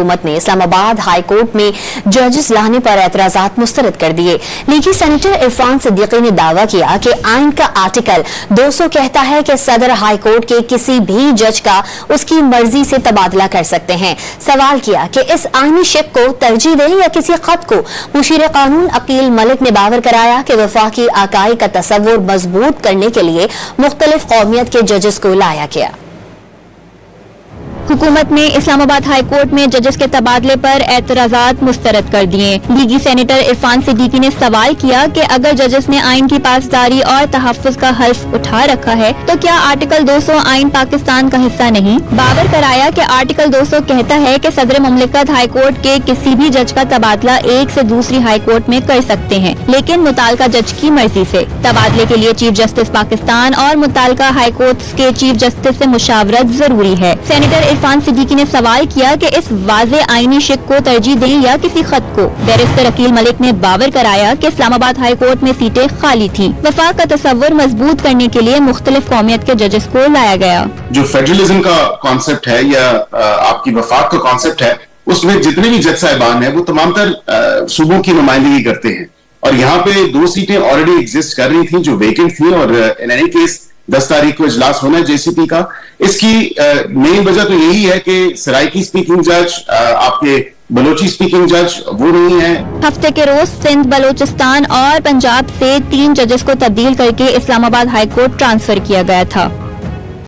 हुकूमत ने Islamabad high court में जजेस लाने पर एतराजात मुस्तरद कर दिए। लीगी सेनेटर इरफान सिद्दीकी ने दावा किया कि आइन का आर्टिकल 200 कहता है कि सदर हाई कोर्ट के किसी भी जज का उसकी मर्जी से तबादला कर सकते हैं। सवाल किया कि इस आईनी शिक को तरजीह दें या किसी खत को। मुशीर कानून अकील मलिक ने बावर कराया कि वफाकी आकाई का तसव्वुर मजबूत करने के लिए मुख्तलिफ कौमियत के जजेस को लाया गया। हुकूमत ने इस्लामाबाद हाई कोर्ट में जजेस के तबादले पर एतराजात मुस्तरद कर दिए। लीगी सेनेटर इरफान सिद्दीकी ने सवाल किया कि अगर जजेस ने आइन की पासदारी और तहफ़्फ़ुज़ का हल्फ उठा रखा है तो क्या आर्टिकल 200 आइन पाकिस्तान का हिस्सा नहीं। बावर कराया कि आर्टिकल 200 कहता है कि सदर मुमलिकत हाई कोर्ट के किसी भी जज का तबादला एक से दूसरी हाई कोर्ट में कर सकते हैं, लेकिन मुतालका जज की मर्जी से। तबादले के लिए चीफ जस्टिस पाकिस्तान और मुतालका हाई कोर्ट के चीफ जस्टिस से मुशावरत जरूरी है। सेनेटर इरफान सिद्दीकी ने सवाल किया कि इस वाज़े आईनी शिक को तरजीह दें या किसी खत को। बैरिस्टर अकील मलिक ने बावर कराया कि इस्लामाबाद हाई कोर्ट में सीटें खाली थी। वफाक का तसव्वुर मजबूत करने के लिए मुख्तलिफ कौमियत के जजेस को लाया गया। जो फेडरलिज्म का कॉन्सेप्ट है या आपकी वफाक का कॉन्सेप्ट है, उसमें जितने भी जज साहिबान है वो तमाम तर सूबों की नुमाइंदगी करते हैं और यहाँ पे 2 सीटें ऑलरेडी एग्जिस्ट कर रही थी जो वेकेंट थी और इन एनी केस 10 तारीख को इजलास होना है जेसीपी का। इसकी मेन वजह तो यही है कि सराइकी स्पीकिंग जज, आपके बलोची स्पीकिंग जज वो नहीं है। हफ्ते के रोज सिंध, बलोचिस्तान और पंजाब से 3 जजेस को तब्दील करके इस्लामाबाद हाई कोर्ट ट्रांसफर किया गया था।